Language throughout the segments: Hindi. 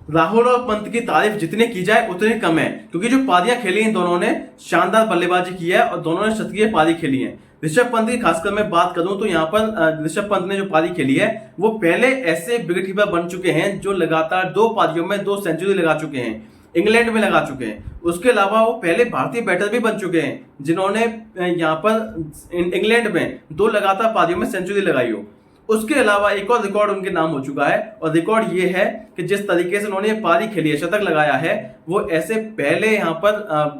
राहुल और पंत की तारीफ जितनी की जाए उतनी कम है, क्योंकि जो पारियां खेली इन दोनों ने शानदार बल्लेबाजी की है और दोनों ने शतकीय पारी खेली है। ऋषभ पंत की खासकर मैं बात करूं तो यहाँ पर ऋषभ पंत ने जो पारी खेली है वो पहले ऐसे विकेट कीपर बन चुके हैं जो लगातार 2 पारियों में 2 सेंचुरी लगा चुके हैं, इंग्लैंड में लगा चुके हैं। उसके अलावा वो पहले भारतीय बैटर भी बन चुके हैं जिन्होंने यहाँ पर इंग्लैंड में 2 लगातार पारियों में सेंचुरी लगाई हो। उसके अलावा एक और रिकॉर्ड उनके नाम हो चुका है और रिकॉर्ड ये है कि जिस तरीके से उन्होंने पारी खेली है, शतक लगाया है, वो ऐसे पहले यहाँ पर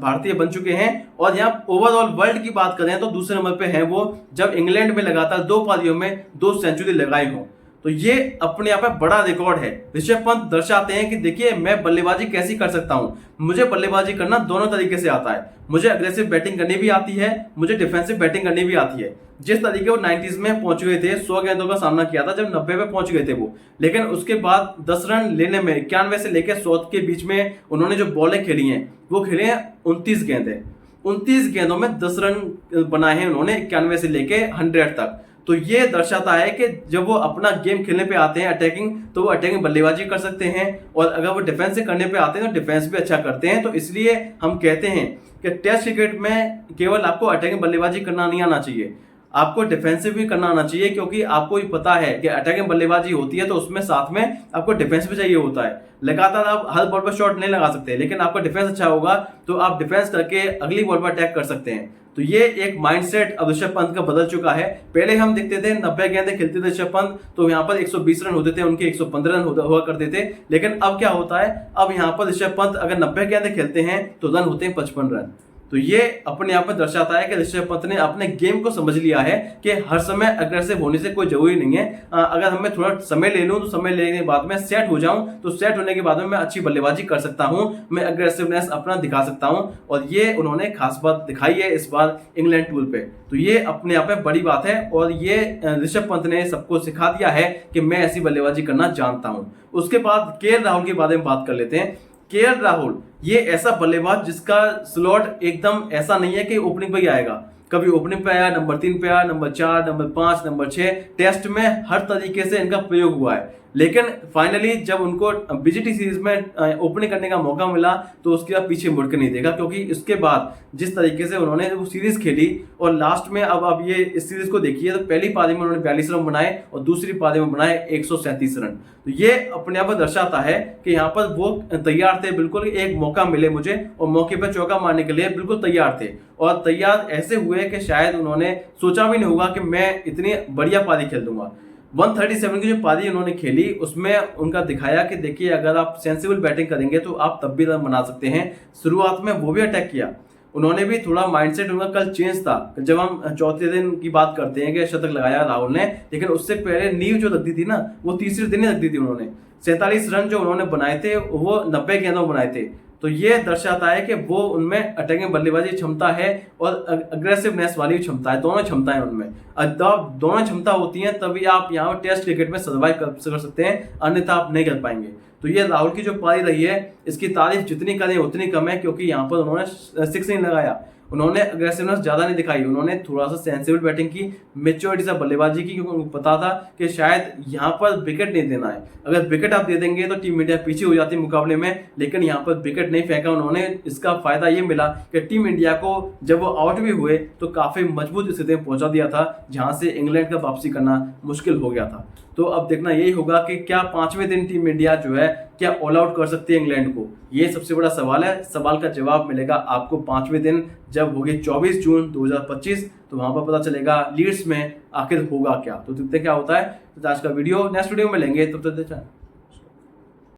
भारतीय बन चुके हैं। और यहाँ ओवरऑल वर्ल्ड की बात करें तो दूसरे नंबर पे हैं वो, जब इंग्लैंड में लगातार 2 पारियों में 2 सेंचुरी लगाई हो। तो ये अपने आप में बड़ा रिकॉर्ड है। ऋषभ पंत दर्शाते हैं कि देखिए मैं बल्लेबाजी कैसी कर सकता हूं, मुझे बल्लेबाजी करना दोनों तरीके से आता है। मुझे अग्रेसिव बैटिंग करनी भी आती है, मुझे डिफेंसिव बैटिंग करनी भी आती है। जिस तरीके वो 90s में पहुंच गए थे, 100 गेंदों का सामना किया था जब 90 पे पहुंच गए थे वो, लेकिन उसके बाद 10 रन लेने में 91 से लेकर 100 के बीच में उन्होंने जो बॉलें खेली हैं वो खेले हैं 29 गेंदें। 29 गेंदों में 10 रन बनाए हैं उन्होंने 91 से लेके 100 तक। तो ये दर्शाता है कि जब वो अपना गेम खेलने पे आते हैं अटैकिंग, तो वो अटैकिंग बल्लेबाजी कर सकते हैं, और अगर वो डिफेंस से करने पे आते हैं तो डिफेंस भी अच्छा करते हैं। तो इसलिए हम कहते हैं कि टेस्ट क्रिकेट में केवल आपको अटैकिंग बल्लेबाजी करना नहीं आना चाहिए, आपको डिफेंसिव भी करना आना चाहिए, क्योंकि आपको ही पता है कि अटैकिंग बल्लेबाजी होती है तो उसमें साथ में आपको डिफेंस भी चाहिए होता है। लगातार आप हर बॉल पर शॉट नहीं लगा सकते, लेकिन आपका डिफेंस अच्छा होगा तो आप डिफेंस करके अगली बॉल पर अटैक कर सकते हैं। तो ये एक माइंडसेट अब ऋषभ पंत का बदल चुका है। पहले हम देखते थे 90 गेंदें खेलते थे ऋषभ पंत तो यहाँ पर 120 रन होते थे उनके, 115 रन हुआ करते थे। लेकिन अब क्या होता है, अब यहाँ पर ऋषभ पंत अगर 90 गेंदें खेलते हैं तो रन होते हैं 55 रन। तो ये अपने आप में दर्शाता है कि ऋषभ पंत ने अपने गेम को समझ लिया है कि हर समय अग्रेसिव होने से कोई जरूरी नहीं है। अगर हमें थोड़ा समय ले लूं तो समय लेने के बाद में सेट हो जाऊं, तो सेट होने के बाद में मैं अच्छी बल्लेबाजी कर सकता हूं, मैं अग्रेसिवनेस अपना दिखा सकता हूं। और ये उन्होंने खास बात दिखाई है इस बार इंग्लैंड टूर पे। तो ये अपने आप में बड़ी बात है और ये ऋषभ पंत ने सबको सिखा दिया है कि मैं ऐसी बल्लेबाजी करना जानता हूं। उसके बाद केएल राहुल के बारे में बात कर लेते हैं। केएल राहुल ये ऐसा बल्लेबाज जिसका स्लॉट एकदम ऐसा नहीं है कि ओपनिंग पे ही आएगा, कभी ओपनिंग पे आया, नंबर 3 पे आया, नंबर 4, नंबर 5, नंबर 6, टेस्ट में हर तरीके से इनका प्रयोग हुआ है। लेकिन फाइनली जब उनको बीजीटी सीरीज में ओपनिंग करने का मौका मिला तो उसके बाद पीछे मुड़ के नहीं देखा, क्योंकि इसके बाद जिस तरीके से उन्होंने वो सीरीज खेली और लास्ट में अब ये इस सीरीज को देखिए तो पहली पारी में उन्होंने 42 रन बनाए और दूसरी पारी में बनाए 137 रन। तो ये अपने आप दर्शाता है कि यहाँ पर वो तैयार थे, बिल्कुल एक मौका मिले मुझे और मौके पर चौका मारने के लिए बिल्कुल तैयार थे। और तैयार ऐसे हुए कि शायद उन्होंने सोचा भी नहीं होगा कि मैं इतनी बढ़िया पारी खेल दूंगा। 137 की जो पारी उन्होंने खेली उसमें उनका दिखाया कि देखिए अगर आप सेंसिबल बैटिंग करेंगे तो आप तब भी रन बना सकते हैं। शुरुआत में वो भी अटैक किया, उन्होंने भी थोड़ा माइंडसेट उनका कल चेंज था। जब हम चौथे दिन की बात करते हैं कि शतक लगाया राहुल ने, लेकिन उससे पहले नींव जो रख दी थी ना वो तीसरे दिन ही रख दी थी उन्होंने। 47 रन जो उन्होंने बनाए थे वो 90 गेंदों बनाए थे। तो ये दर्शाता है कि वो उनमें अटैकिंग बल्लेबाजी क्षमता है और अग्रेसिवनेस वाली क्षमता है, दोनों क्षमताएं उनमें। जब दोनों क्षमता होती हैं तभी आप यहाँ टेस्ट क्रिकेट में सर्वाइव कर सकते हैं, अन्यथा आप नहीं कर पाएंगे। तो ये राहुल की जो पारी रही है इसकी तारीफ जितनी करें उतनी कम है, क्योंकि यहाँ पर उन्होंने 6 नहीं लगाया, उन्होंने अग्रेसिवनेस ज्यादा नहीं दिखाई, उन्होंने थोड़ा सा सेंसिबल बैटिंग की, मेच्योरिटी से बल्लेबाजी की, क्योंकि उनको पता था कि शायद यहाँ पर विकेट नहीं देना है। अगर विकेट आप दे देंगे तो टीम इंडिया पीछे हो जाती है मुकाबले में, लेकिन यहाँ पर विकेट नहीं फेंका उन्होंने। इसका फायदा ये मिला कि टीम इंडिया को जब वो आउट भी हुए तो काफी मजबूत स्थिति में पहुंचा दिया था, जहां से इंग्लैंड का वापसी करना मुश्किल हो गया था। तो अब देखना यही होगा कि क्या 5वें दिन टीम इंडिया जो है क्या ऑल आउट कर सकती है इंग्लैंड को, ये सबसे बड़ा सवाल है। सवाल का जवाब मिलेगा आपको 5वें दिन जब होगी 24 जून 2025, तो वहां पर पता चलेगा लीड्स में आखिर होगा क्या। तो देखते क्या होता है। तो आज का वीडियो नेक्स्ट वीडियो में लेंगे, तब तक